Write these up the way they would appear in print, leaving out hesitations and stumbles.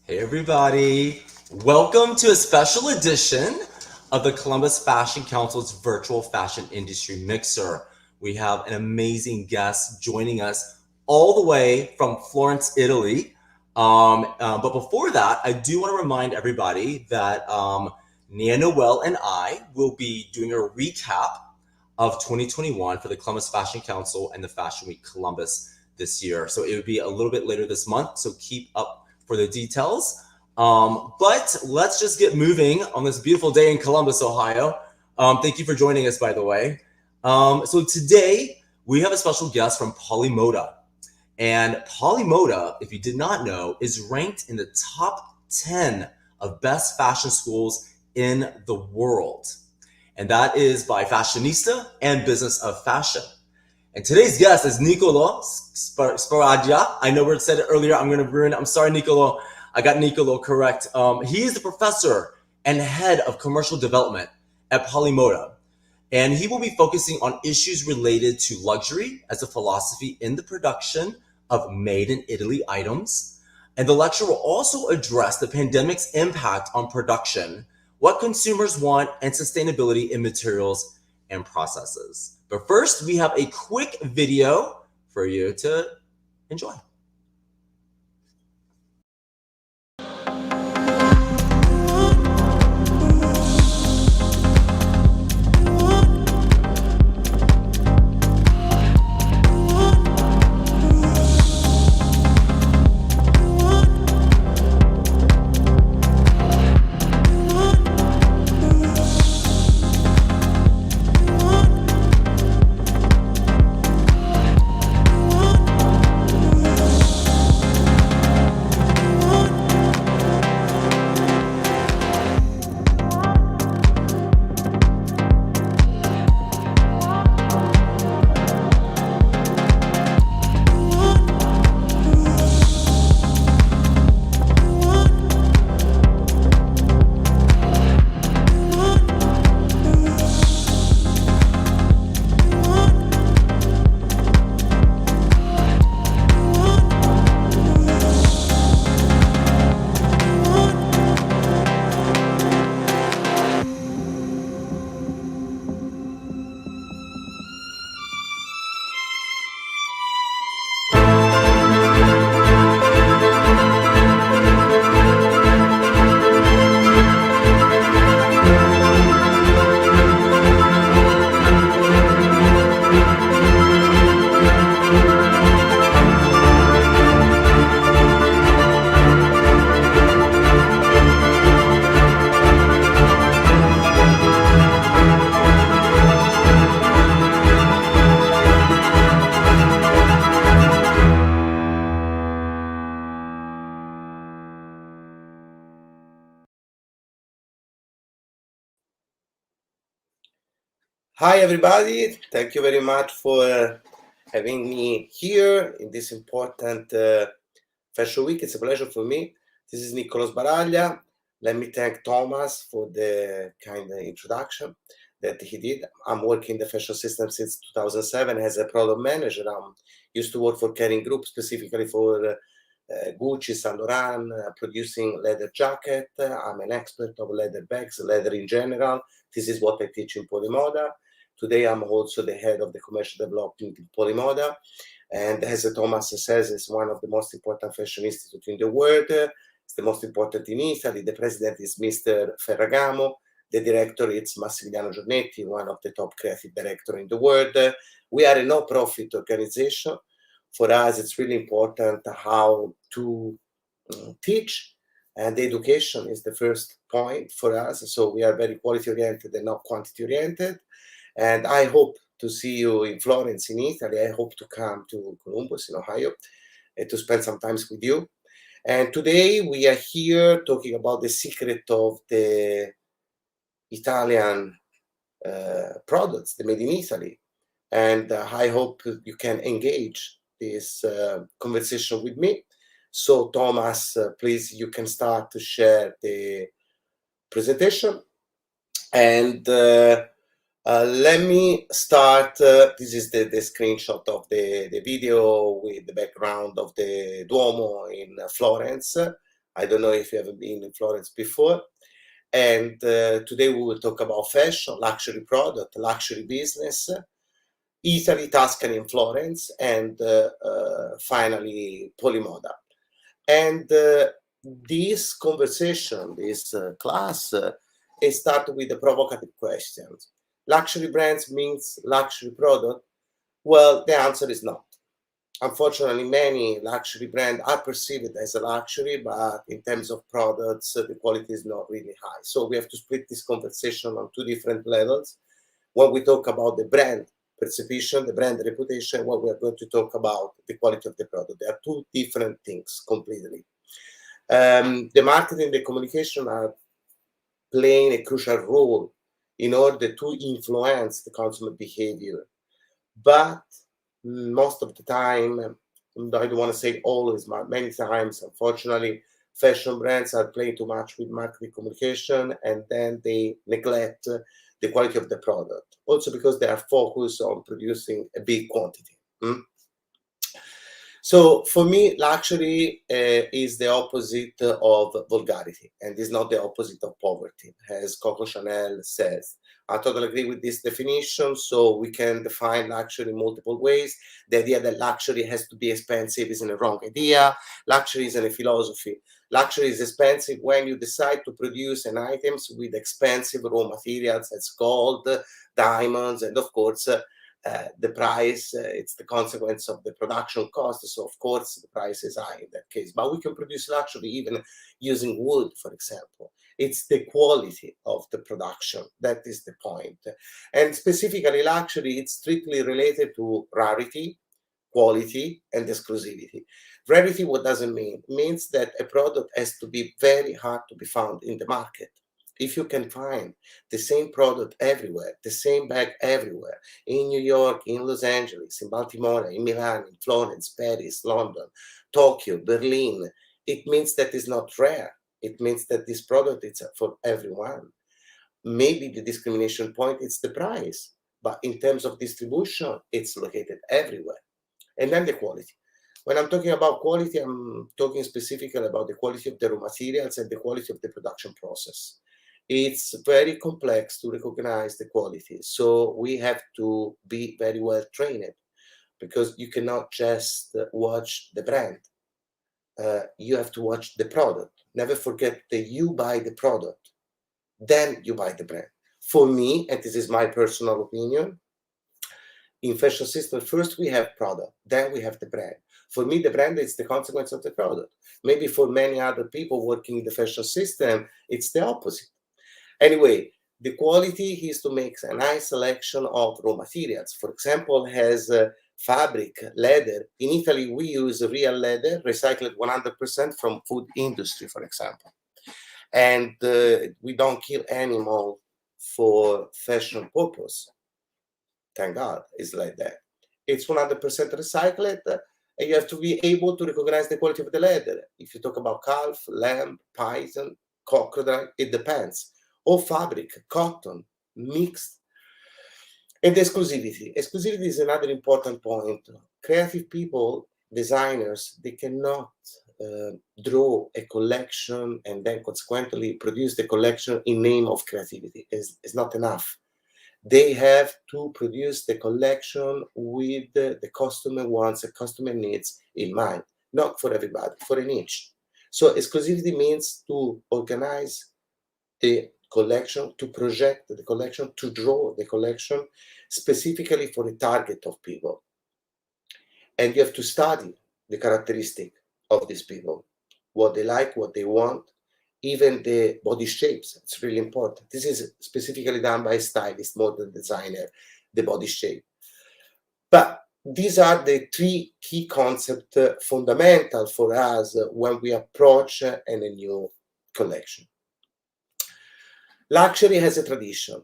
Hey everybody, welcome to a special edition of the Columbus Fashion Council's virtual fashion industry mixer. We have an amazing guest joining us all the way from Florence, Italy. But before that, I do want to remind everybody that Nia Noel and I will be doing a recap of 2021 for the Columbus Fashion Council and the Fashion Week Columbus this year. So it would be a little bit later this month, so keep up for the details. But let's just get moving on this beautiful day in Columbus, Ohio. Thank you for joining us, by the way. So today we have a special guest from Polimoda. And Polimoda, if you did not know, is ranked in the top 10 of best fashion schools in the world. And that is by Fashionista and Business of Fashion. And today's guest is Niccolò Sbaraglia. I know we said it earlier. I'm going to ruin it. I'm sorry, Niccolò. I got Niccolò correct. He is the professor and head of commercial development at Polimoda. And he will be focusing on issues related to luxury as a philosophy in the production of made in Italy items. And the lecture will also address the pandemic's impact on production, what consumers want, and sustainability in materials and processes. But first, we have a quick video for you to enjoy. Hi everybody, thank you very much for having me here in this important Fashion Week. It's a pleasure for me. This is Niccolò Sbaraglia. Let me thank Thomas for the kind introduction that he did. I'm working in the fashion system since 2007 as a product manager. I'm used to work for Kering Group, specifically for Gucci, Saint Laurent, producing leather jacket. I'm an expert of leather bags, leather in general. This is what I teach in Polimoda. Today, I'm also the head of the commercial development in Polimoda. And as Thomas says, it's one of the most important fashion institutes in the world. It's the most important in Italy. The president is Mr. Ferragamo. The director is Massimiliano Giornetti, one of the top creative directors in the world. We are a no-profit organization. For us, it's really important how to teach, and education is the first point for us. So we are very quality-oriented and not quantity-oriented. And I hope to see you in Florence, in Italy. I hope to come to Columbus, in Ohio, to spend some time with you. And today we are here talking about the secret of the Italian products, the made in Italy. And I hope you can engage this conversation with me. So Thomas, please, you can start to share the presentation. And let me start. This is the screenshot of the video with the background of the Duomo in Florence. I don't know if you ever been in Florence before. And today we will talk about fashion, luxury product, luxury business, Italy, Tuscany, and Florence, and finally Polimoda. And this conversation, this class, is started with a provocative question. Luxury brands means luxury product? Well, the answer is not. Unfortunately, many luxury brands are perceived as a luxury, but in terms of products, the quality is not really high. So we have to split this conversation on two different levels. When we talk about the brand perception, the brand reputation, what we are going to talk about the quality of the product. They are two different things completely. The marketing, the communication are playing a crucial role in order to influence the consumer behavior. But most of the time, I don't want to say always, but many times, unfortunately, fashion brands are playing too much with marketing communication, and then they neglect the quality of the product. Also because they are focused on producing a big quantity. So for me, luxury is the opposite of vulgarity, and is not the opposite of poverty, as Coco Chanel says. I totally agree with this definition. So we can define luxury in multiple ways. The idea that luxury has to be expensive is a wrong idea. Luxury isn't a philosophy. Luxury is expensive when you decide to produce an items with expensive raw materials, as gold, diamonds, and of course, the price, it's the consequence of the production cost. So of course, the price is high in that case. But we can produce luxury even using wood, for example. It's the quality of the production. That is the point. And specifically luxury, it's strictly related to rarity, quality, and exclusivity. Rarity, what does it mean? It means that a product has to be very hard to be found in the market. If you can find the same product everywhere, the same bag everywhere, in New York, in Los Angeles, in Baltimore, in Milan, in Florence, Paris, London, Tokyo, Berlin, it means that it's not rare. It means that this product is for everyone. Maybe the discrimination point is the price, but in terms of distribution, it's located everywhere. And then the quality. When I'm talking about quality, I'm talking specifically about the quality of the raw materials and the quality of the production process. It's very complex to recognize the quality. So we have to be very well trained, because you cannot just watch the brand. You have to watch the product. Never forget that you buy the product, then you buy the brand. For me, and this is my personal opinion, in fashion system, first we have product, then we have the brand. For me, the brand is the consequence of the product. Maybe for many other people working in the fashion system, it's the opposite. Anyway, the quality is to make a nice selection of raw materials. For example, has fabric, leather. In Italy, we use real leather, recycled 100% from food industry, for example. And we don't kill animal for fashion purpose. Thank God, it's like that. It's 100% recycled, and you have to be able to recognize the quality of the leather. If you talk about calf, lamb, python, crocodile, it depends. Or fabric, cotton, mixed. And exclusivity. Exclusivity is another important point. Creative people, designers, they cannot draw a collection and then consequently produce the collection in name of creativity. It's not enough. They have to produce the collection with the customer wants, the customer needs in mind. Not for everybody, for a niche. So exclusivity means to organize the collection, to project the collection, to draw the collection specifically for a target of people. And you have to study the characteristic of these people, what they like, what they want, even the body shapes. It's really important. This is specifically done by a stylist more than designer, the body shape. But these are the three key concepts fundamental for us when we approach a new collection. Luxury has a tradition.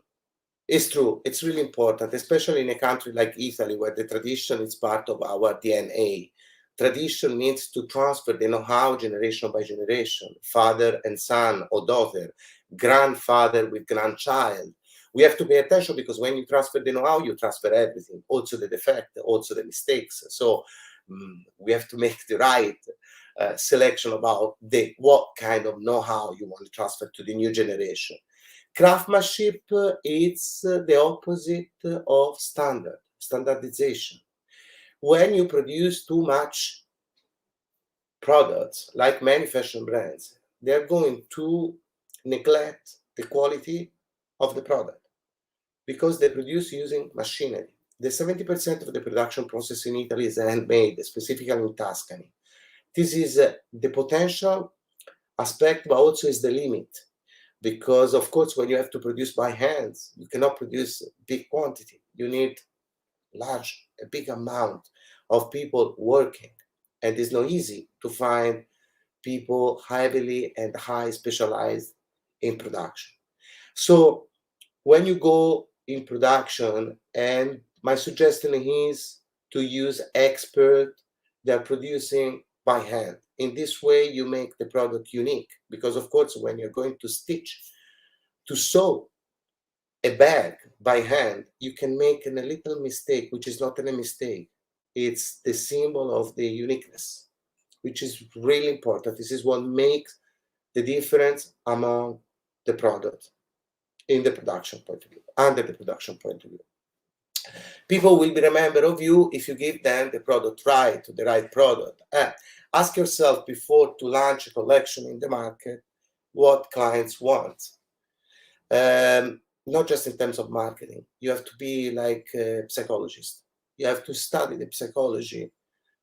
It's true. It's really important, especially in a country like Italy, where the tradition is part of our DNA. Tradition means to transfer the know-how generation by generation, father and son or daughter, grandfather with grandchild. We have to pay attention, because when you transfer the know-how, you transfer everything, also the defect, also the mistakes. So we have to make the right selection about what kind of know-how you want to transfer to the new generation. Craftsmanship is the opposite of standardization. When you produce too much products, like many fashion brands, they're going to neglect the quality of the product because they produce using machinery. The 70% of the production process in Italy is handmade, specifically in Tuscany. This is the potential aspect, but also is the limit. Because, of course, when you have to produce by hands, you cannot produce big quantity. You need a big amount of people working. And it's not easy to find people heavily and high specialized in production. So when you go in production, and my suggestion is to use experts that are producing by hand. In this way, you make the product unique, because of course, when you're going to sew a bag by hand, you can make a little mistake, which is not a mistake. It's the symbol of the uniqueness, which is really important. This is what makes the difference among the product in the production point of view, under the production point of view. People will remember of you if you give them the product right, the right product. Ask yourself before to launch a collection in the market what clients want. Not just in terms of marketing. You have to be like a psychologist. You have to study the psychology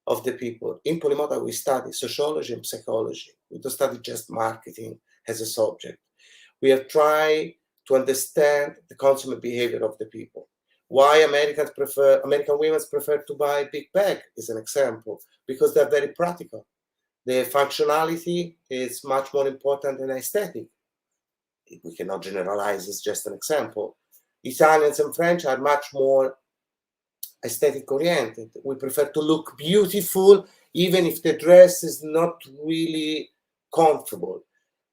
of the people. In Polimoda, we study sociology and psychology. We don't study just marketing as a subject. We have tried to understand the consumer behavior of the people. Why American women prefer to buy big bag is an example, because they're very practical. The functionality is much more important than aesthetic. We cannot generalize, it's just an example. Italians and French are much more aesthetic oriented. We prefer to look beautiful, even if the dress is not really comfortable,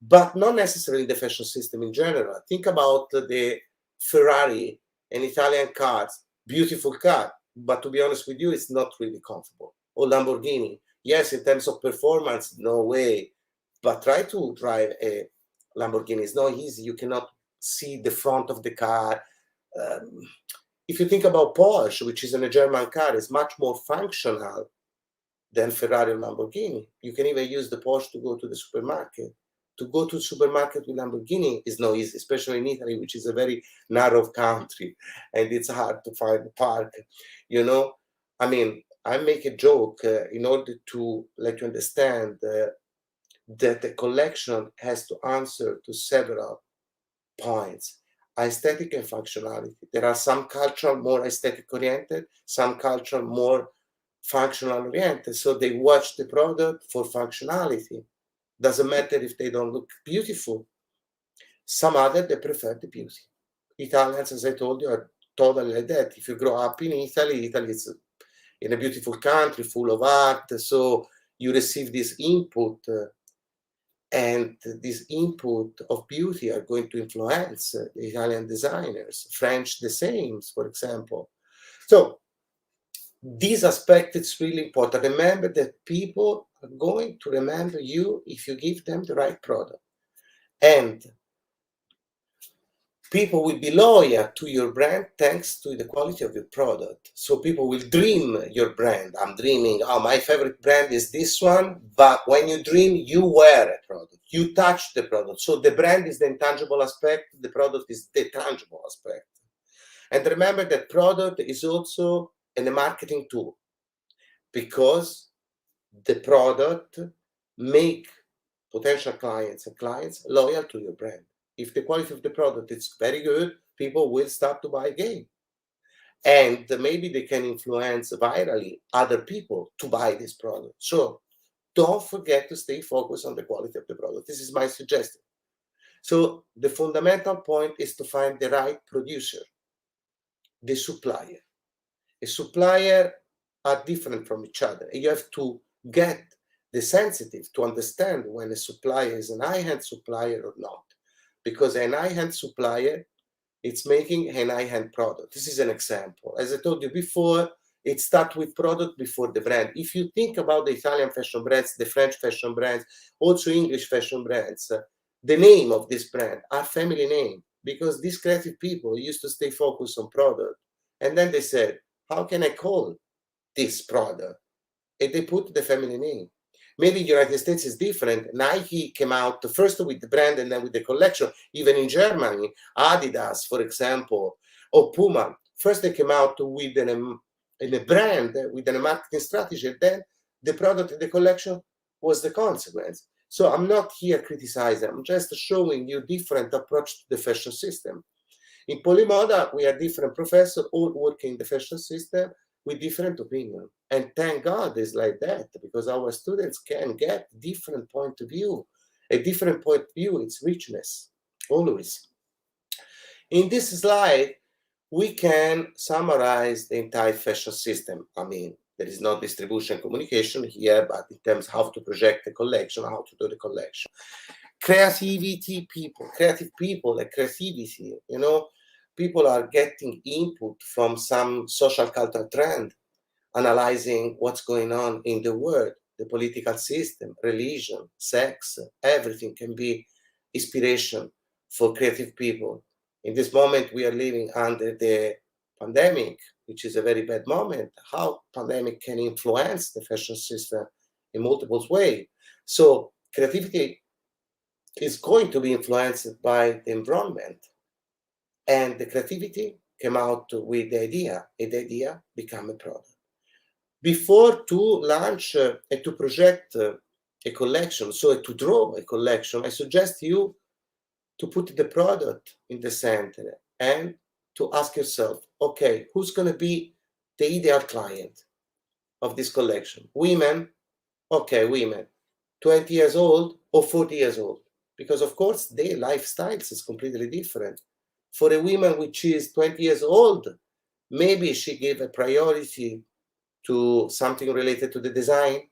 but not necessarily the fashion system in general. Think about the Ferrari, an Italian car, beautiful car, but to be honest with you, it's not really comfortable. Or Lamborghini, yes, in terms of performance, no way, but try to drive a Lamborghini. It's not easy. You cannot see the front of the car. If you think about Porsche, which is a German car, it's much more functional than Ferrari or Lamborghini. You can even use the Porsche to go to the supermarket. To go to the supermarket with Lamborghini is not easy, especially in Italy, which is a very narrow country, and it's hard to find a park. You know, I mean, I make a joke in order to let you understand that the collection has to answer to several points: aesthetic and functionality. There are some cultural more aesthetic oriented, some cultural more functional oriented. So they watch the product for functionality. Doesn't matter if they don't look beautiful. Some other, they prefer the beauty. Italians, as I told you, are totally like that. If you grow up in Italy, Italy is in a beautiful country full of art. So you receive this input, and this input of beauty are going to influence the Italian designers, French the same, for example. So this aspect is really important. Remember that people are going to remember you if you give them the right product. And people will be loyal to your brand thanks to the quality of your product. So people will dream your brand. I'm dreaming, oh, my favorite brand is this one. But when you dream, you wear a product. You touch the product. So the brand is the intangible aspect. The product is the tangible aspect. And remember that product is also a marketing tool, because the product make potential clients and clients loyal to your brand. If the quality of the product is very good, people will start to buy again. And maybe they can influence virally other people to buy this product. So don't forget to stay focused on the quality of the product. This is my suggestion. So the fundamental point is to find the right producer, the supplier. A supplier are different from each other. You have to get the sensitive to understand when a supplier is an high-end supplier or not. Because an high-end supplier, it's making an high-end product. This is an example. As I told you before, It starts with product before the brand. If you think about the Italian fashion brands, the French fashion brands, also English fashion brands, the name of this brand are family name, because these creative people used to stay focused on product. And then they said, how can I call this product? And they put the family name. Maybe United States is different. Nike came out first with the brand and then with the collection. Even in Germany, Adidas, for example, or Puma, first they came out with a brand, with a marketing strategy, and then the product in the collection was the consequence. So I'm not here criticizing, I'm just showing you different approach to the fashion system. In Polimoda, we are different professors all working in the fashion system with different opinion. And thank God it's like that, because our students can get different point of view. A different point of view, it's richness, always. In this slide, we can summarize the entire fashion system. I mean, there is no distribution communication here, but in terms of how to project the collection, how to do the collection. Creative people, like creativity, you know, people are getting input from some social cultural trend, analyzing what's going on in the world, the political system, religion, sex, everything can be inspiration for creative people. In this moment, we are living under the pandemic, which is a very bad moment. How pandemic can influence the fashion system in multiple ways. So creativity is going to be influenced by the environment. And the creativity came out with the idea, and the idea became a product. Before to launch and to project a collection, so to draw a collection, I suggest you to put the product in the center and to ask yourself, okay, who's going to be the ideal client of this collection? Women? Okay, women. 20 years old or 40 years old? Because of course their lifestyles is completely different. For a woman which is 20 years old, maybe she gave a priority to something related to the design.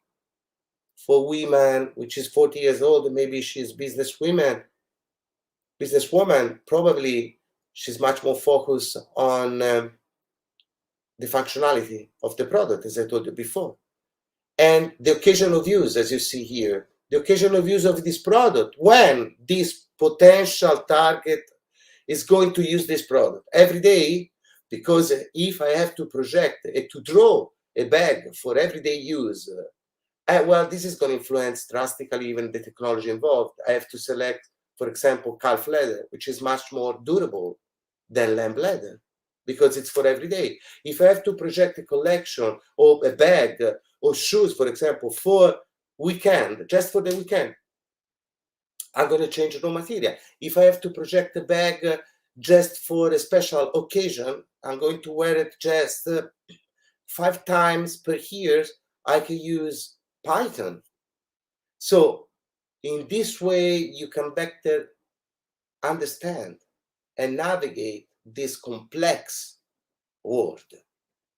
For women which is 40 years old, maybe she's businesswoman, probably she's much more focused on the functionality of the product, as I told you before. And the occasion of use, as you see here, the occasion of use of this product, when this potential target is going to use this product every day, because if I have to project and to draw a bag for everyday use, well, this is going to influence drastically even the technology involved. I have to select, for example, calf leather, which is much more durable than lamb leather, because it's for every day. If I have to project a collection or a bag or shoes, for example, for weekend, just for the weekend, I'm going to change raw material. If I have to project a bag just for a special occasion, I'm going to wear it just 5 times per year. I can use Python. So in this way, you can better understand and navigate this complex world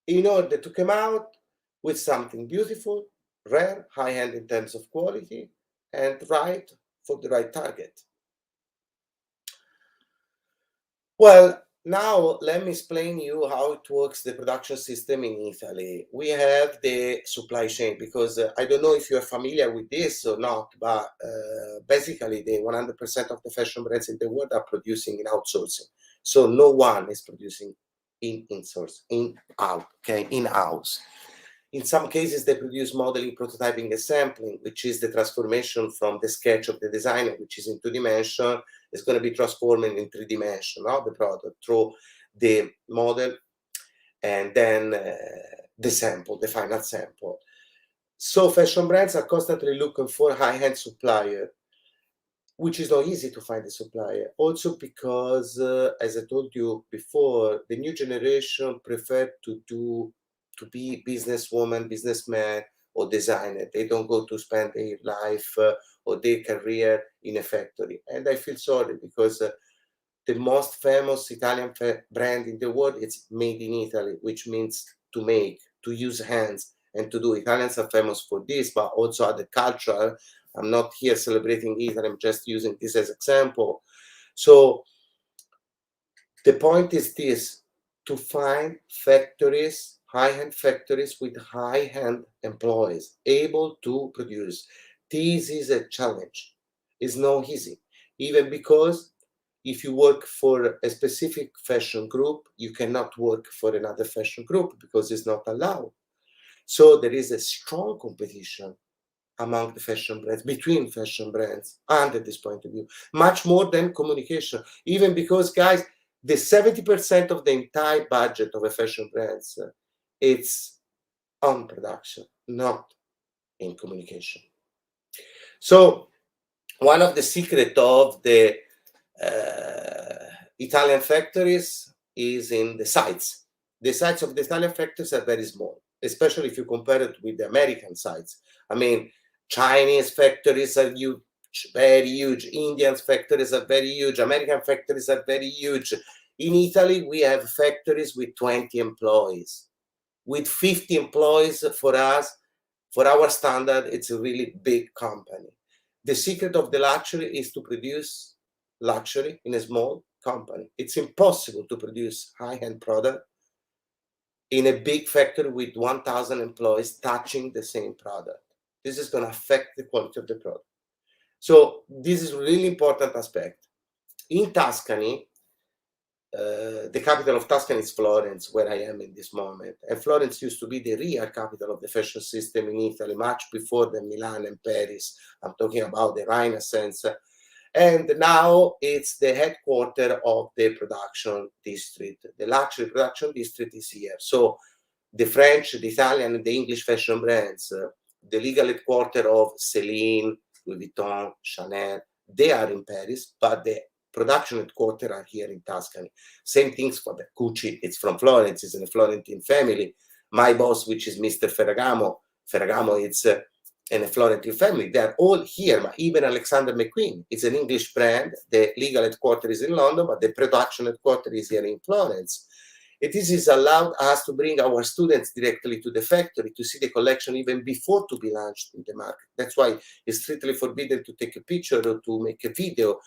in order to come out with something beautiful, rare, high-end in terms of quality, and right for the right target. Well, now let me explain you how it works, the production system in Italy. We have the supply chain, because I don't know if you're familiar with this or not, but basically the 100% of the fashion brands in the world are producing in outsourcing. So no one is producing in-source, in-house. In some cases, they produce modeling, prototyping, and sampling, which is the transformation from the sketch of the designer, which is in 2D, is going to be transformed in 3D, the product, through the model and then the sample, the final sample. So fashion brands are constantly looking for high-end supplier, which is not easy to find a supplier. Also because, as I told you before, the new generation prefer to be businesswoman, businessman, or designer. They don't go to spend their life or their career in a factory. And I feel sorry, because the most famous Italian brand in the world, it's made in Italy, which means to make, to use hands and to do. Italians are famous for this, but also other culture. I'm not here celebrating Italy, I'm just using this as example. So the point is this: to find factories high-end factories with high-end employees able to produce. This is a challenge. It's not easy, even because if you work for a specific fashion group, you cannot work for another fashion group because it's not allowed. So there is a strong competition among the fashion brands, between fashion brands, under this point of view, much more than communication. Even because, guys, the 70% of the entire budget of a fashion brands, it's on production, not in communication. So one of the secret of the Italian factories is in the sites. The sites of the Italian factories are very small, especially if you compare it with the American sites. I mean, Chinese factories are huge, very huge. Indian factories are very huge. American factories are very huge. In Italy, we have factories with 20 employees. With 50 employees, for us, for our standard, it's a really big company. The secret of the luxury is to produce luxury in a small company. It's impossible to produce high-end product in a big factory with 1,000 employees touching the same product. This is going to affect the quality of the product. So this is a really important aspect. In Tuscany, the capital of Tuscany is Florence, where I am in this moment. And Florence used to be the real capital of the fashion system in Italy, much before the Milan and Paris. I'm talking about the Renaissance. And now it's the headquarters of the production district. The luxury production district is here. So the French, the Italian, and the English fashion brands, the legal headquarters of Celine, Louis Vuitton, Chanel, they are in Paris, but the production headquarters are here in Tuscany. Same things for the Gucci. It's from Florence. It's in a Florentine family. My boss, which is Mr. Ferragamo, it's in a Florentine family. They are all here. But even Alexander McQueen, it's an English brand. The legal headquarters is in London, but the production headquarters is here in Florence. This has allowed us to bring our students directly to the factory to see the collection even before to be launched in the market. That's why it's strictly forbidden to take a picture or to make a video.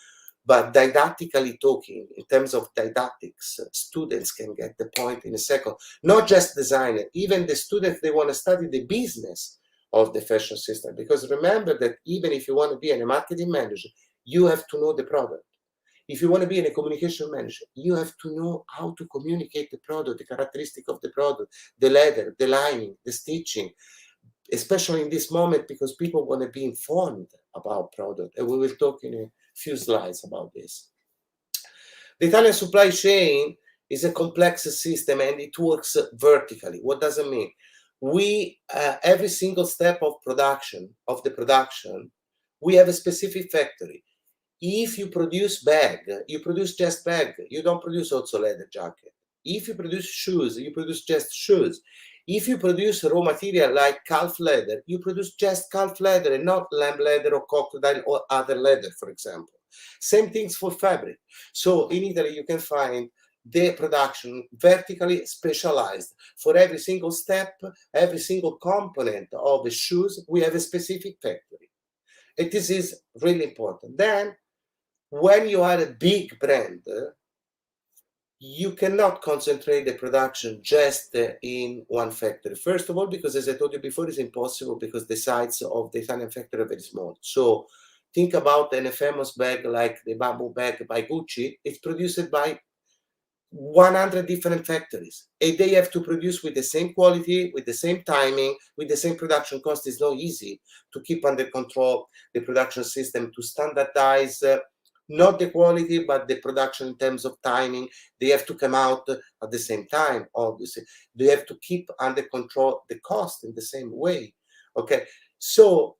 But didactically talking, in terms of didactics, students can get the point in a second. Not just designer, even the students, they want to study the business of the fashion system. Because remember that even if you want to be a marketing manager, you have to know the product. If you want to be a communication manager, you have to know how to communicate the product, the characteristic of the product, the leather, the lining, the stitching, especially in this moment because people want to be informed about product. And we will talk in a few slides about this. The Italian supply chain is a complex system and it works vertically. What does it mean? We, every single step of the production, we have a specific factory. If you produce bag, you produce just bag. You don't produce also leather jacket. If you produce shoes, you produce just shoes. If you produce raw material like calf leather, you produce just calf leather and not lamb leather or crocodile or other leather, for example. Same things for fabric. So in Italy, you can find the production vertically specialized. For every single step, every single component of the shoes, we have a specific factory. And this is really important. Then, when you are a big brand, you cannot concentrate the production just in one factory. First of all, because as I told you before, it's impossible because the sites of the Italian factory are very small. So think about a famous bag like the bamboo bag by Gucci. It's produced by 100 different factories. And they have to produce with the same quality, with the same timing, with the same production cost. It's not easy to keep under control the production system, to standardize not the quality, but the production in terms of timing. They have to come out at the same time, obviously. They have to keep under control the cost in the same way. Okay, so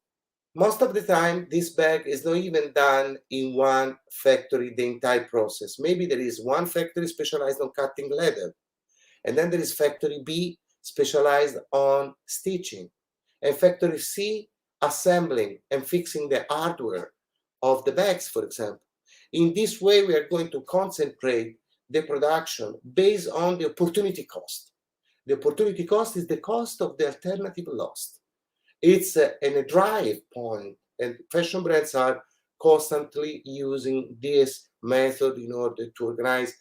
most of the time, this bag is not even done in one factory, the entire process. Maybe there is one factory specialized on cutting leather, and then there is factory B specialized on stitching, and factory C assembling and fixing the hardware of the bags, for example. In this way, we are going to concentrate the production based on the opportunity cost. The opportunity cost is the cost of the alternative lost. It's a drive point, and fashion brands are constantly using this method in order to organize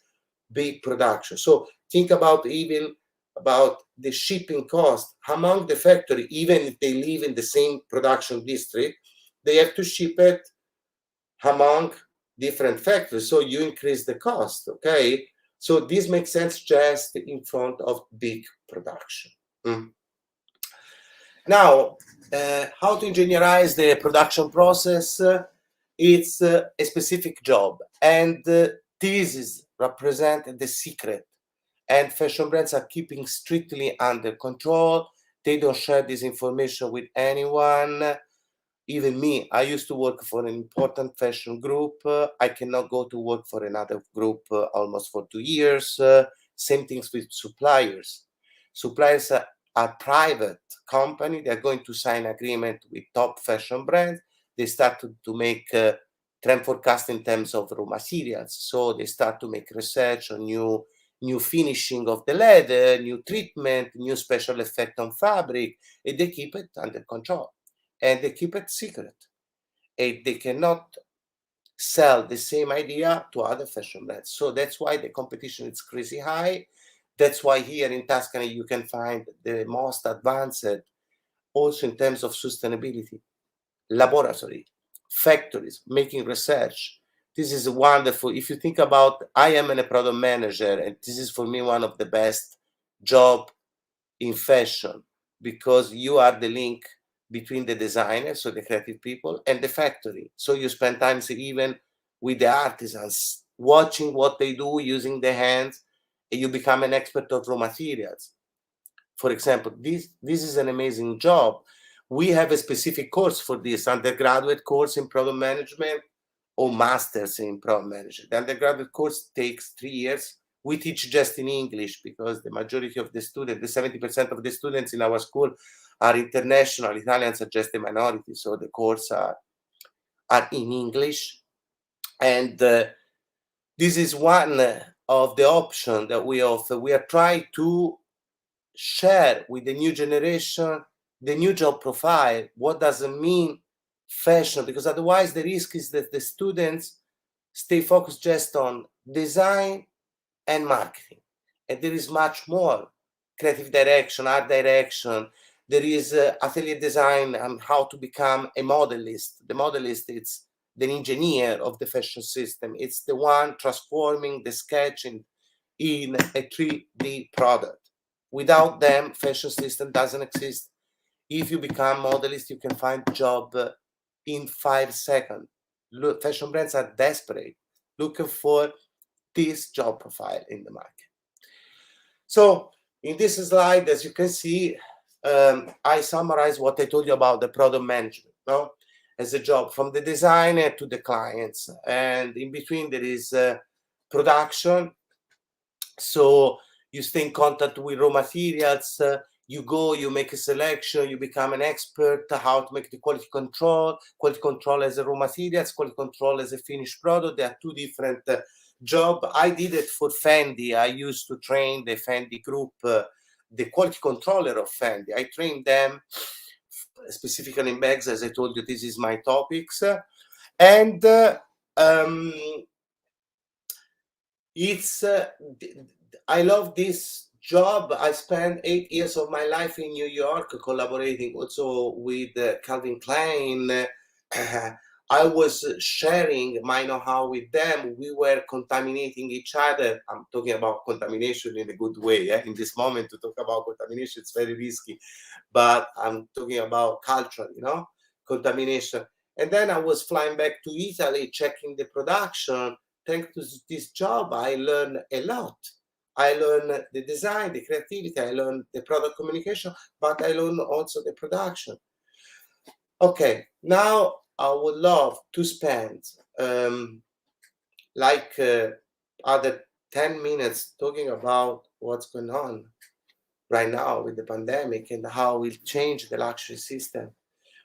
big production. So think about even about the shipping cost among the factory, even if they live in the same production district, they have to ship it among different factories. So you increase the cost, okay? So this makes sense just in front of big production. Now, how to engineerize the production process? It's a specific job, and this is represent the secret. And fashion brands are keeping strictly under control. They don't share this information with anyone. Even me, I used to work for an important fashion group. I cannot go to work for another group almost for 2 years. Same things with suppliers. Suppliers are private company. They're going to sign agreement with top fashion brands. They start to make trend forecast in terms of raw materials. So they start to make research on new finishing of the leather, new treatment, new special effect on fabric, and they keep it under control. And they keep it secret. And they cannot sell the same idea to other fashion brands. So that's why the competition is crazy high. That's why here in Tuscany you can find the most advanced, also in terms of sustainability, laboratory, factories, making research. This is wonderful. If you think about, I am a product manager, and this is for me one of the best job in fashion, because you are the link between the designers, so the creative people, and the factory. So you spend time even with the artisans, watching what they do, using their hands, and you become an expert of raw materials. For example, this is an amazing job. We have a specific course for this, undergraduate course in product management or masters in product management. The undergraduate course takes 3 years. We teach just in English because the majority of the students, the 70% of the students in our school are international. Italians are just a minority, so the course are in English. And this is one of the options that we offer. We are trying to share with the new generation the new job profile. What does it mean fashion? Because otherwise the risk is that the students stay focused just on design and marketing, and there is much more: creative direction, art direction. There is atelier design and how to become a modelist. The modelist, it's the engineer of the fashion system. It's the one transforming the sketching in a 3D product. Without them, fashion system doesn't exist. If you become modelist, you can find job in 5 seconds. Look, fashion brands are desperate, looking for this job profile in the market. So in this slide, as you can see, I summarize what I told you about the product management, no? As a job from the designer to the clients, and in between there is production. So you stay in contact with raw materials, you go, you make a selection, you become an expert how to make the quality control as a raw materials, quality control as a finished product. There are two different job. I did it for Fendi. I used to train the Fendi group, the quality controller of Fendi. I trained them specifically in bags. As I told you, this is my topics. And it's I love this job. I spent 8 years of my life in New York collaborating also with Calvin Klein. I was sharing my know-how with them. We were contaminating each other. I'm talking about contamination in a good way. In this moment, to talk about contamination, it's very risky, but I'm talking about culture, contamination. And then I was flying back to Italy, checking the production. Thanks to this job, I learned a lot. I learned the design, the creativity, I learned the product communication, but I learned also the production. Okay, now I would love to spend other 10 minutes talking about what's going on right now with the pandemic and how we'll change the luxury system.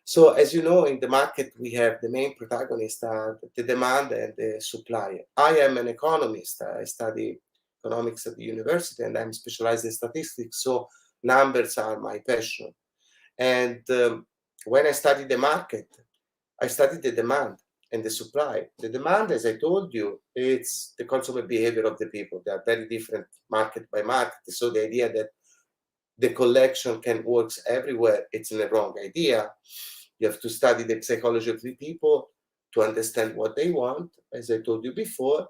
So as you know, in the market, we have the main protagonists are the demand and the supply. I am an economist. I study economics at the university and I'm specialized in statistics. So numbers are my passion. And when I studied the market, I studied the demand and the supply. The demand, as I told you, it's the consumer behavior of the people. They are very different market by market. So the idea that the collection can work everywhere, it's the wrong idea. You have to study the psychology of the people to understand what they want, as I told you before,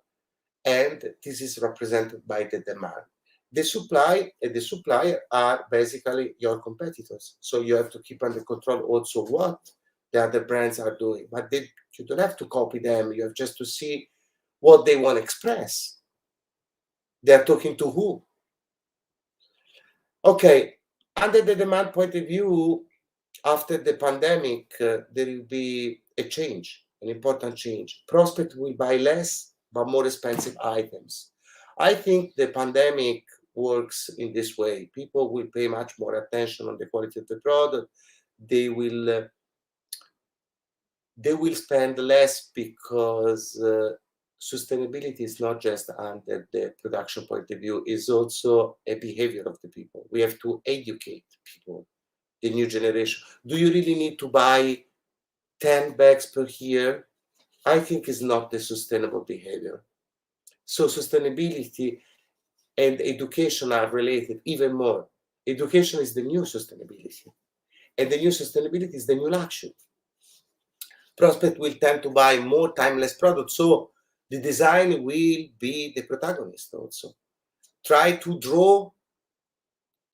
and this is represented by the demand. The supply and the supplier are basically your competitors. So you have to keep under control also what the other brands are doing. But you don't have to copy them. You have just to see what they want to express. They are talking to who? Okay, under the demand point of view, after the pandemic, there will be a change, an important change. Prospect will buy less, but more expensive items. I think the pandemic works in this way. People will pay much more attention on the quality of the product. They will spend less because sustainability is not just under the production point of view, it's also a behavior of the people. We have to educate people, the new generation. Do you really need to buy 10 bags per year? I think is not the sustainable behavior. So sustainability and education are related even more. Education is the new sustainability, and the new sustainability is the new luxury. Prospect will tend to buy more timeless products, so the design will be the protagonist also. Try to draw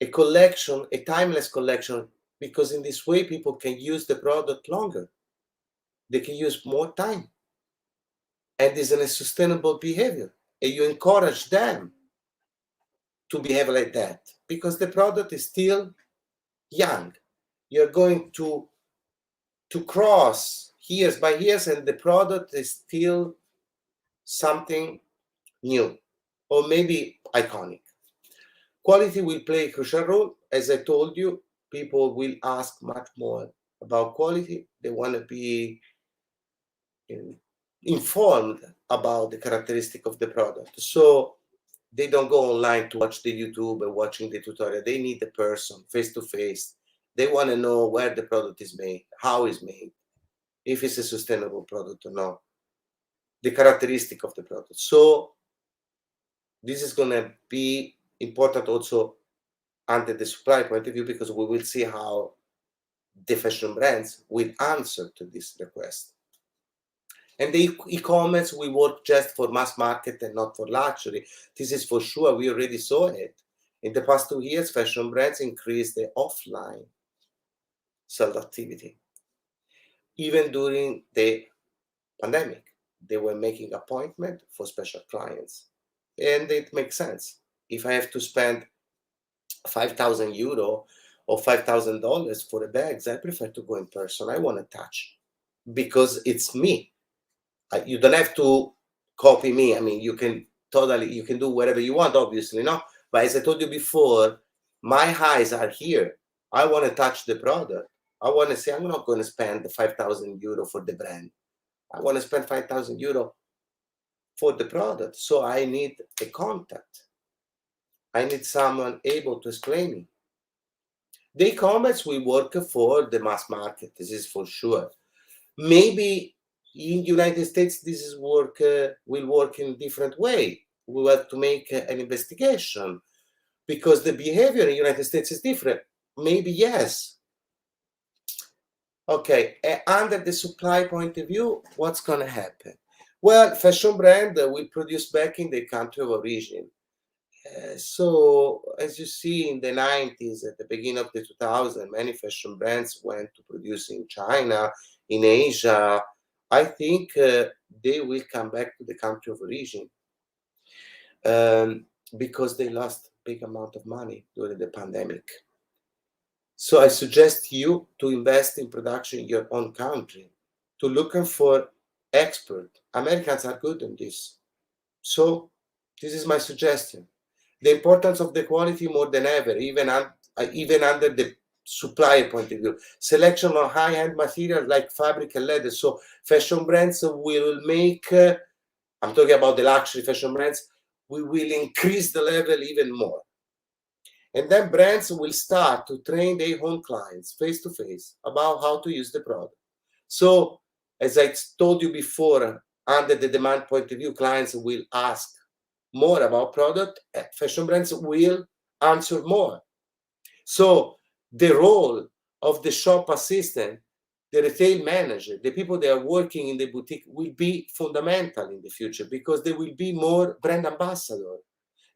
a collection, a timeless collection, because in this way people can use the product longer. They can use more time. And it's a sustainable behavior. And you encourage them to behave like that because the product is still young. You're going to cross years by years and the product is still something new or maybe iconic. Quality will play a crucial role. As I told you, people will ask much more about quality. They want to be informed about the characteristic of the product. So they don't go online to watch the YouTube or watching the tutorial. They need the person face to face. They want to know where the product is made, how it's made, if it's a sustainable product or not, the characteristic of the product. So this is going to be important also under the supply point of view, because we will see how the fashion brands will answer to this request. And the e-commerce will work just for mass market and not for luxury. This is for sure. We already saw it. In the past 2 years, fashion brands increased the offline sales activity. Even during the pandemic, they were making appointments for special clients. And it makes sense. If I have to spend 5,000 euro or $5,000 for the bags, I prefer to go in person. I want to touch because it's me. You don't have to copy me. I mean, you can do whatever you want, obviously, no? But as I told you before, my eyes are here. I want to touch the product. I want to say, I'm not going to spend 5,000 euro for the brand. I want to spend 5,000 euro for the product. So I need a contact. I need someone able to explain me. The e-commerce will work for the mass market. This is for sure. Maybe in the United States, this will work in a different way. We will have to make an investigation because the behavior in the United States is different. Maybe yes. Okay, under the supply point of view, what's going to happen? Well, fashion brand will produce back in the country of origin. So as you see in the 90s, at the beginning of the 2000s, many fashion brands went to produce in China, in Asia. I think they will come back to the country of origin because they lost a big amount of money during the pandemic. So I suggest you to invest in production in your own country, to looking for experts. Americans are good in this. So this is my suggestion. The importance of the quality more than ever, even under the supplier point of view. Selection of high-end materials like fabric and leather. So fashion brands will make, I'm talking about the luxury fashion brands, we will increase the level even more. And then brands will start to train their own clients face-to-face about how to use the product. So as I told you before, under the demand point of view, clients will ask more about product, fashion brands will answer more. So the role of the shop assistant, the retail manager, the people that are working in the boutique will be fundamental in the future, because they will be more brand ambassador.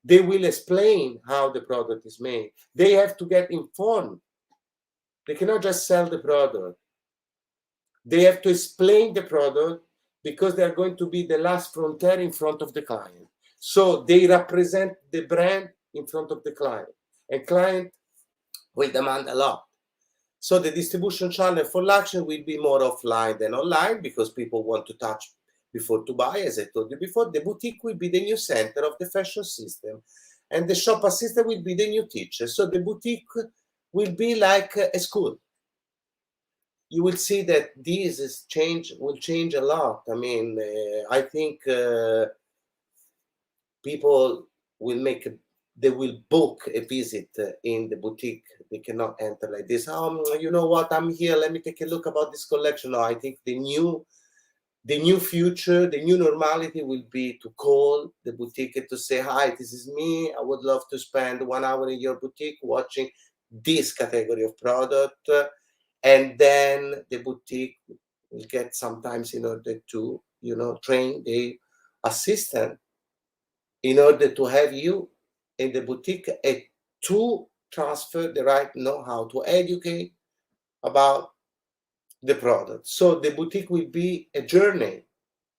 They will explain how the product is made. They have to get informed. They cannot just sell the product. They have to explain the product, because they are going to be the last frontier in front of the client. So they represent the brand in front of the client, and client will demand a lot. So the distribution channel for luxury will be more offline than online, because people want to touch before to buy. As I told you before, the boutique will be the new center of the fashion system, and the shop assistant will be the new teacher. So the boutique will be like a school. You will see that this will change a lot. I mean, I think people will they will book a visit in the boutique. They cannot enter like this. You know what? I'm here. Let me take a look about this collection. No, I think the new future, the new normality will be to call the boutique and to say, hi, this is me. I would love to spend 1 hour in your boutique watching this category of product. And then the boutique will get sometimes, in order to, train the assistant in order to have you in the boutique and to transfer the right know-how, to educate about the product. So the boutique will be a journey,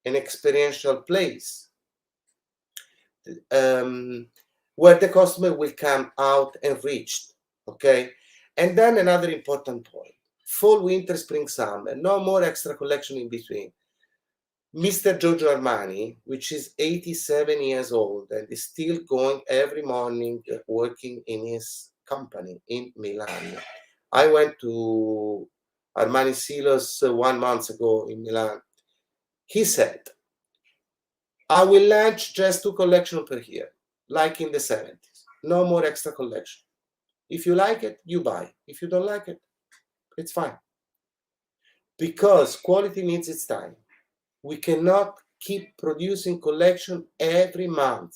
an experiential place, where the customer will come out enriched. Okay. And then another important point: fall, winter, spring, summer, no more extra collection in between. Mr. Giorgio Armani, which is 87 years old and is still going every morning working in his company in Milan. I went to Armani Silos 1 month ago in Milan. He said, I will launch just 2 collections per year, like in the 70s. No more extra collection. If you like it, you buy. If you don't like it, it's fine. Because quality needs its time. We cannot keep producing collection every month,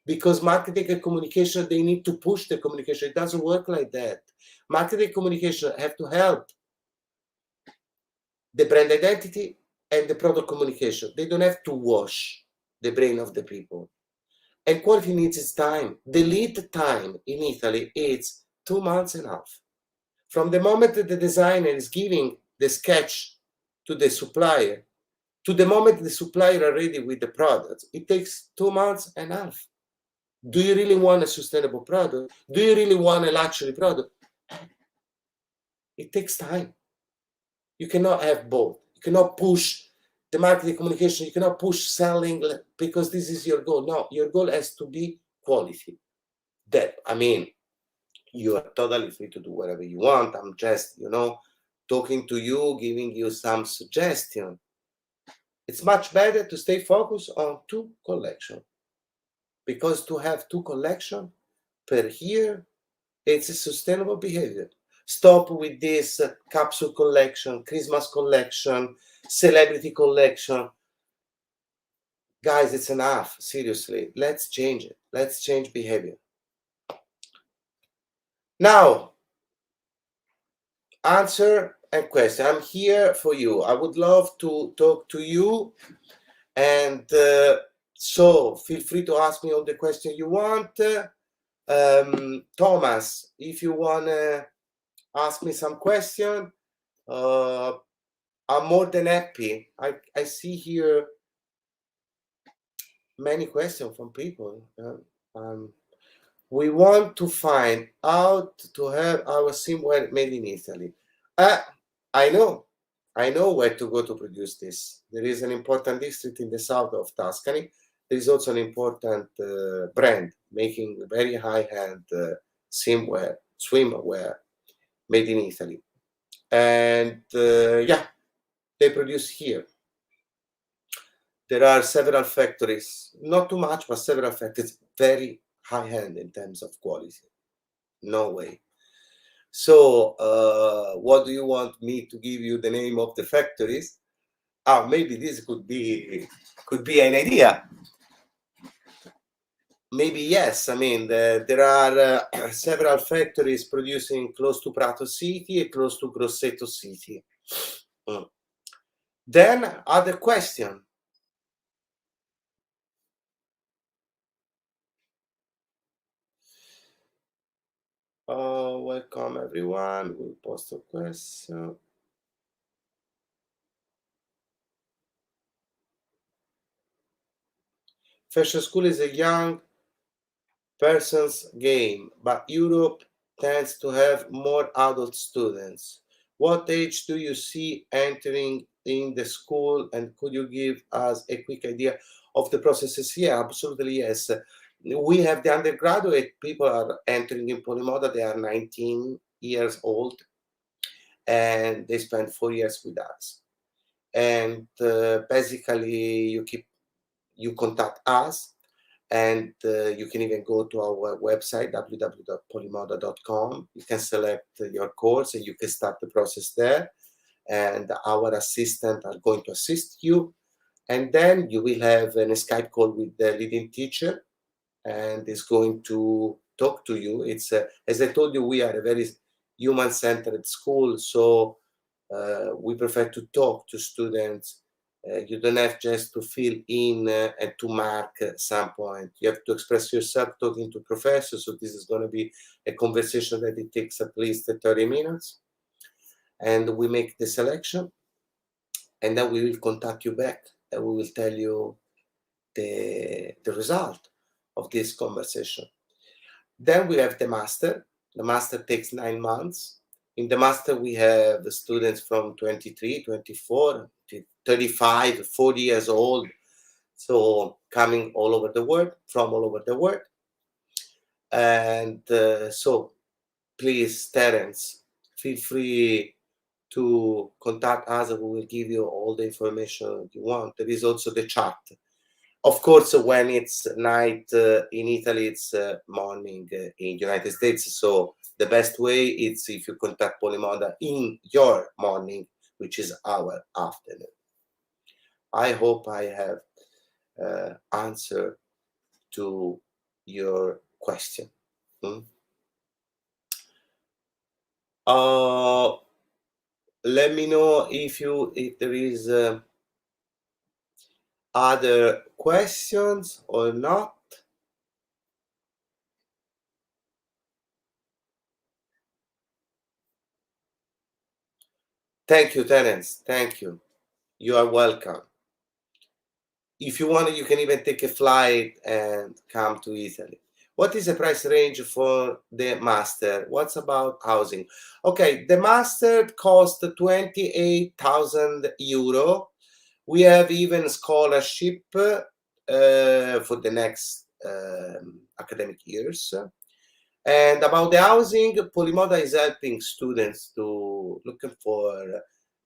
because marketing and communication, they need to push the communication. It doesn't work like that. Marketing and communication have to help the brand identity and the product communication. They don't have to wash the brain of the people. And quality needs its time. The lead time in Italy is 2 months and a half. From the moment that the designer is giving the sketch to the supplier to the moment the supplier are ready with the product, it takes 2 months and a half. Do you really want a sustainable product? Do you really want a luxury product? It takes time. You cannot have both. You cannot push the marketing communication. You cannot push selling because this is your goal. No, your goal has to be quality. You are totally free to do whatever you want. I'm just, talking to you, giving you some suggestion. It's much better to stay focused on 2 collections, because to have 2 collections per year, it's a sustainable behavior. Stop with this capsule collection, Christmas collection, celebrity collection. Guys, it's enough. Seriously, let's change it. Let's change behavior. Now, answer and question. I'm here for you. I would love to talk to you, and so feel free to ask me all the questions you want. Thomas, if you want to ask me some question, I'm more than happy. I see here many questions from people. We want to find out to have our swimwear made in Italy. I know where to go to produce this. There is an important district in the south of Tuscany. There is also an important brand making very high-end swimwear made in Italy. And they produce here. There are several factories, not too much, but several factories, very high-end in terms of quality. No way. So what do you want me to give you the name of the factories? Maybe this could be an idea. maybe yes. I mean, there are several factories producing close to Prato City and close to Grosseto City. Then, other question. Welcome everyone. We'll post a question. Fashion school is a young person's game, but Europe tends to have more adult students. What age do you see entering in the school, and could you give us a quick idea of the processes? Yeah, absolutely, yes. We have the undergraduate people are entering in Polimoda, they are 19 years old, and they spend 4 years with us. And basically, you contact us, and you can even go to our website www.polimoda.com. You can select your course and you can start the process there, and our assistant are going to assist you, and then you will have a Skype call with the leading teacher, and is going to talk to you. It's as I told you, we are a very human-centered school, so we prefer to talk to students. You don't have just to fill in and to mark some point. You have to express yourself talking to professors. So this is going to be a conversation that it takes at least 30 minutes. And we make the selection. And then we will contact you back and we will tell you the result of this conversation. Then we have the master. The master takes 9 months. In the master, we have the students from 23, 24, 35, 40 years old. So coming all over the world, from all over the world. And so please, Terence, feel free to contact us and we will give you all the information you want. There is also the chat. Of course, when it's night in Italy, it's morning in United States. So the best way is if you contact Polimoda in your morning, which is our afternoon. I hope I have answered to your question. Let me know if there is other questions or not. Thank you, Terence. Thank you. You are welcome. If you want, you can even take a flight and come to Italy. What is the price range for the master? What's about housing? Okay, the master cost 28,000 euro. We have even scholarship for the next academic years. And about the housing, Polimoda is helping students to looking for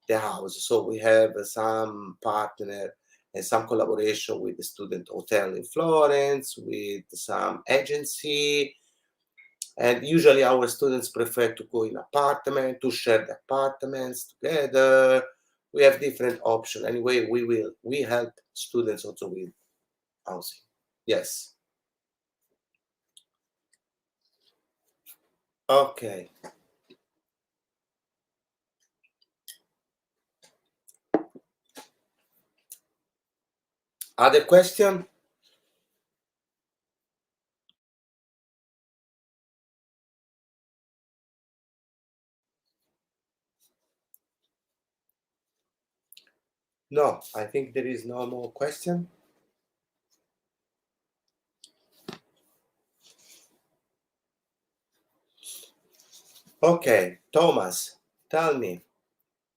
the house. So we have some partner and some collaboration with the student hotel in Florence, with some agency. And usually our students prefer to go in apartment, to share the apartments together. We have different options. Anyway, we help students also with housing. Yes. Okay. Other question? No, I think there is no more question. Okay, Thomas, tell me,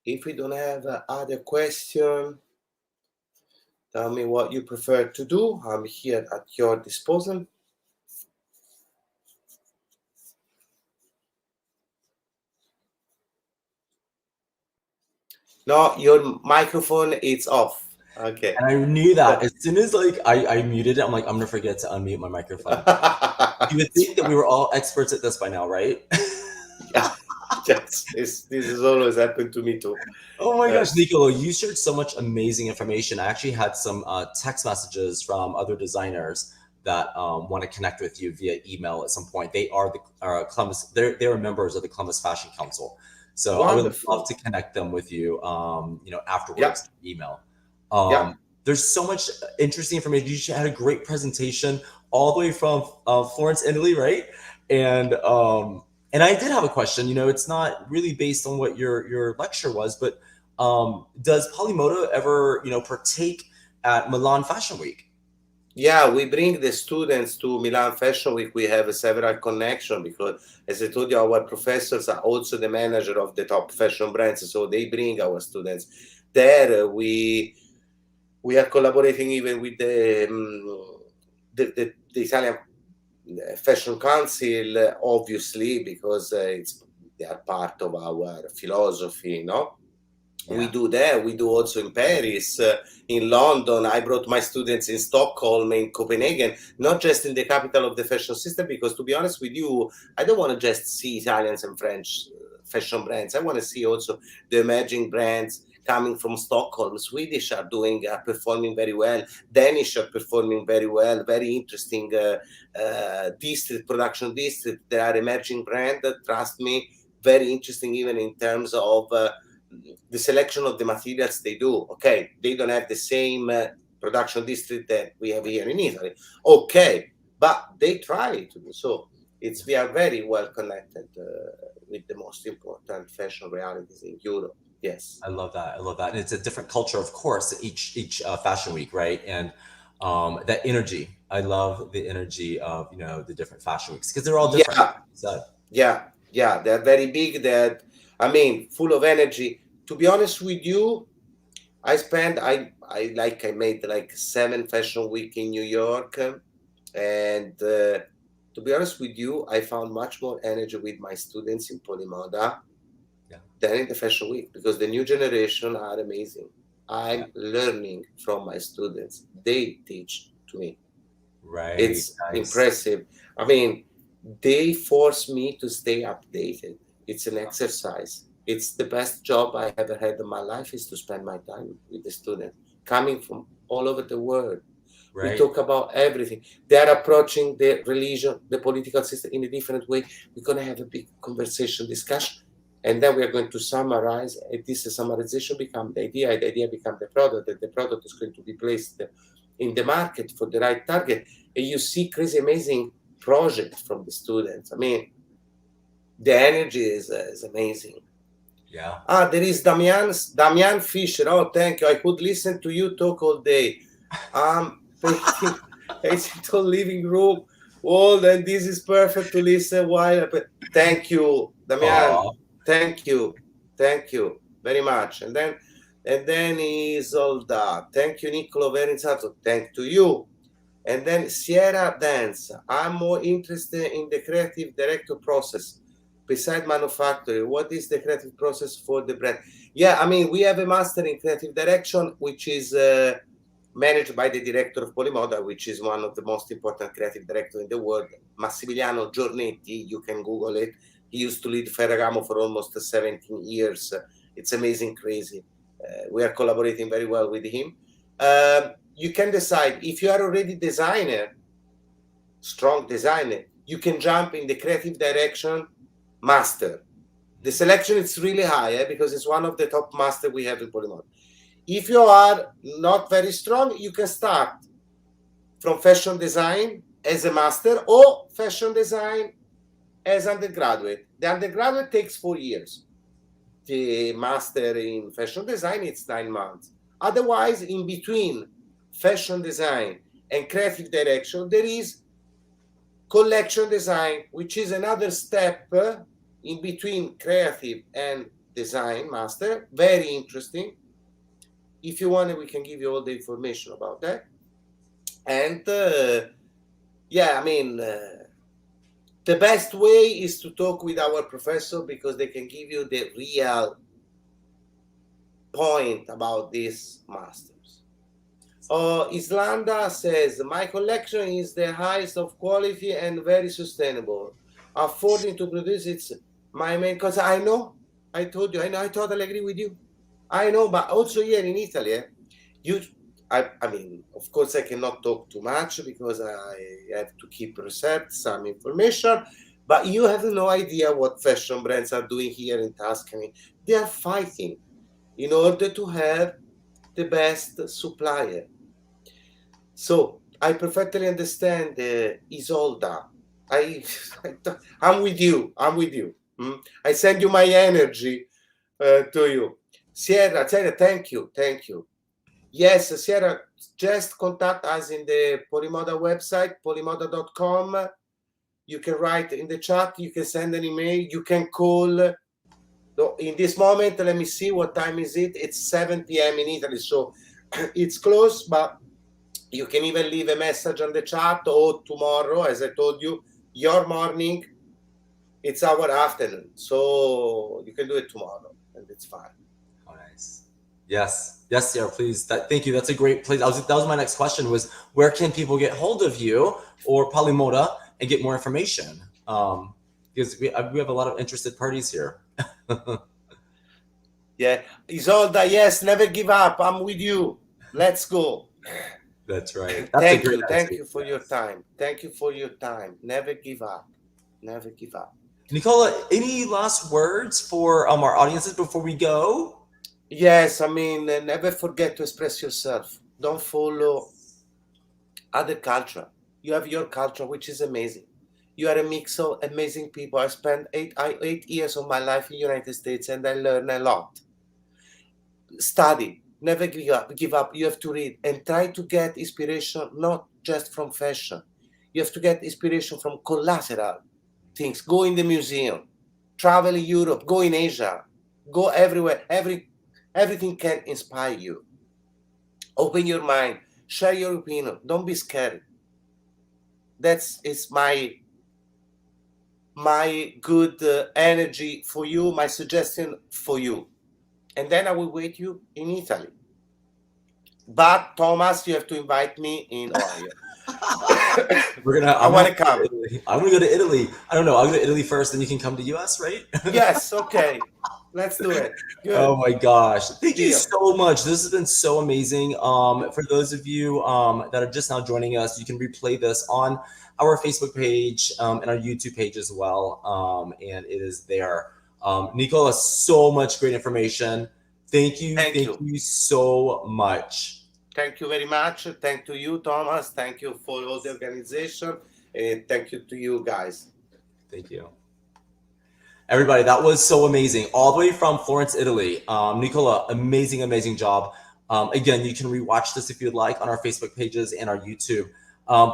if we don't have other question, tell me what you prefer to do. I'm here at your disposal. No, your microphone is off. Okay. And I knew that as soon as I muted it, I'm like, I'm gonna forget to unmute my microphone. You would think that we were all experts at this by now, right? Yeah, yes, this has always happened to me too. Oh my gosh, Niccolò, you shared so much amazing information. I actually had some text messages from other designers that want to connect with you via email at some point. They are the Columbus. They're members of the Columbus Fashion Council. So I would Wonderful. love to connect them with you. Yeah. Afterwards, email. Yeah. There's so much interesting information. You had a great presentation all the way from Florence, Italy, right? And and I did have a question. It's not really based on what your lecture was, but does Polimoda ever partake at Milan Fashion Week? Yeah, we bring the students to Milan Fashion Week. We have several connections because, as I told you, our professors are also the manager of the top fashion brands, so they bring our students there. We are collaborating even with the Italian Fashion Council, obviously, because they are part of our philosophy, no? Yeah. We do that. We do also in Paris, in London. I brought my students in Stockholm, in Copenhagen, not just in the capital of the fashion system, because to be honest with you, I don't want to just see Italians and French fashion brands. I want to see also the emerging brands coming from Stockholm. Swedish are performing very well. Danish are performing very well. Very interesting production district. There are emerging brands, trust me, very interesting even in terms of the selection of the materials they do. Okay, they don't have the same production district that we have here in Italy. Okay, but they try to do so. We are very well connected with the most important fashion realities in Europe. Yes. I love that. I love that. And it's a different culture, of course, each fashion week, right? And that energy. I love the energy of the different fashion weeks because they're all different. Yeah. So Yeah. They're very big. Full of energy. To be honest with you, I made like 7 fashion week in New York, and to be honest with you, I found much more energy with my students in Polimoda than in the fashion week because the new generation are amazing. I'm learning from my students. They teach to me. right. It's Nice. impressive. They force me to stay updated. It's an exercise. It's the best job I ever had in my life is to spend my time with the students coming from all over the world. Right. We talk about everything. They are approaching the religion, the political system in a different way. We're going to have a big conversation, discussion, and then we are going to summarize. And this summarization becomes the idea becomes the product, and the product is going to be placed in the market for the right target. And you see crazy, amazing projects from the students. The energy is amazing. Yeah. There is Damian Fisher. Oh, thank you. I could listen to you talk all day. Painting to living room wall, and this is perfect to listen while. Thank you, Damian. Thank you very much. And then is all that. Thank you, Niccolò, very insightful. Thank to you. And then Sierra Dance. I'm more interested in the creative director process. Beside manufacturing, what is the creative process for the brand? Yeah, we have a master in creative direction, which is managed by the director of Polimoda, which is one of the most important creative directors in the world, Massimiliano Giornetti. You can Google it. He used to lead Ferragamo for almost 17 years. It's amazing, crazy. We are collaborating very well with him. You can decide if you are already designer, strong designer, you can jump in the creative direction master. The selection is really high because it's one of the top master we have in Polimoda. If you are not very strong, you can start from fashion design as a master or fashion design as undergraduate. The undergraduate takes 4 years. The master in fashion design, it's 9 months. Otherwise, in between fashion design and creative direction, there is collection design, which is another step in between creative and design master. Very interesting. If you want, we can give you all the information about that. And the best way is to talk with our professor because they can give you the real point about these masters. Islanda says, my collection is the highest of quality and very sustainable. Affording to produce it's my main, because I know, I told you, I totally agree with you. I know, but also here in Italy, I mean, of course, I cannot talk too much because I have to keep reserved some information. But you have no idea what fashion brands are doing here in Tuscany. They are fighting in order to have the best supplier. So I perfectly understand, Isolda. I, I'm with you. I'm with you. I send you my energy to you. Sierra, thank you. Thank you. Yes, Sierra, just contact us in the Polimoda website, polimoda.com. You can write in the chat, you can send an email, you can call. In this moment, let me see, what time is it? It's 7 p.m. in Italy, so it's close, but you can even leave a message on the chat, or tomorrow, as I told you, your morning, it's our afternoon. So you can do it tomorrow, and it's fine. Oh, nice. Yes, Sarah, please. Thank you. That's a great place. That was my next question, was where can people get hold of you or Polimoda and get more information? Because we have a lot of interested parties here. Yeah, Isolda, yes, never give up. I'm with you. Let's go. That's right. Thank you for your time. Thank you for your time. Never give up. Never give up. Niccolò, any last words for our audiences before we go? Yes, I mean, never forget to express yourself. Don't follow other culture. You have your culture, which is amazing. You are a mix of amazing people. I spent 8 years of my life in the United States, and I learned a lot. Study. Never give up. You have to read and try to get inspiration, not just from fashion. You have to get inspiration from collateral things. Go in the museum, travel in Europe, go in Asia, go everywhere. Everything can inspire you. Open your mind, share your opinion. Don't be scared. That's my good energy for you, my suggestion for you. And then I will wait you in Italy. But Thomas, you have to invite me in Ohio. I want to come. I'm gonna go to Italy. I don't know. I'll go to Italy first, then you can come to US, right? Yes. Okay. Let's do it. Good. Oh my gosh. Thank you so much. This has been so amazing. For those of you that are just now joining us, you can replay this on our Facebook page and our YouTube page as well. And it is there. Niccolò, so much great information. Thank you. Thank you so much. Thank you very much. Thank to you, Thomas. Thank you for all the organization. And thank you to you guys. Thank you. Everybody, that was so amazing. All the way from Florence, Italy. Niccolò, amazing job. Again, you can rewatch this if you'd like on our Facebook pages and our YouTube.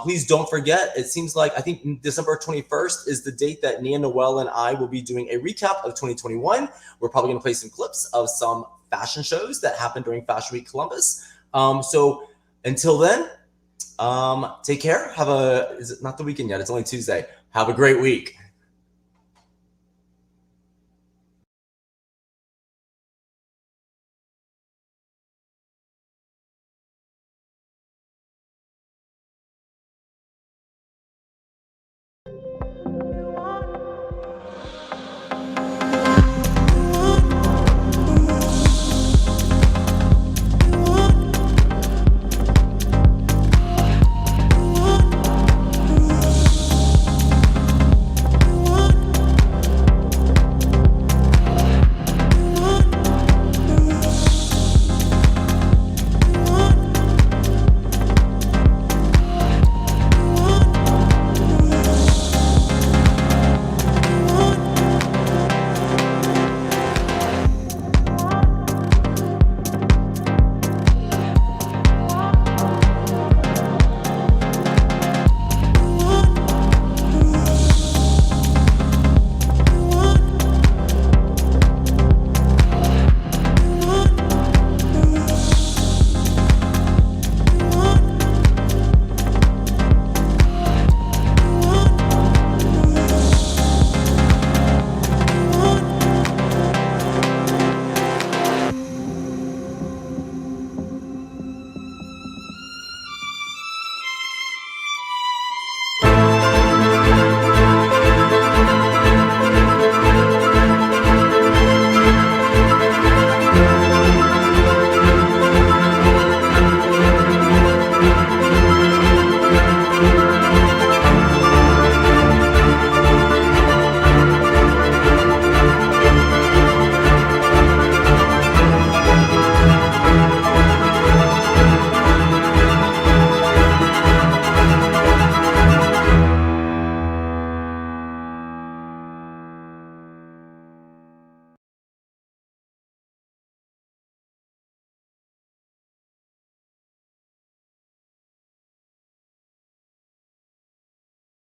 Please don't forget, it seems like, I think December 21st is the date that Nia, Noel, and I will be doing a recap of 2021. We're probably going to play some clips of some fashion shows that happened during Fashion Week Columbus. So until then, take care. Is it not the weekend yet? It's only Tuesday. Have a great week.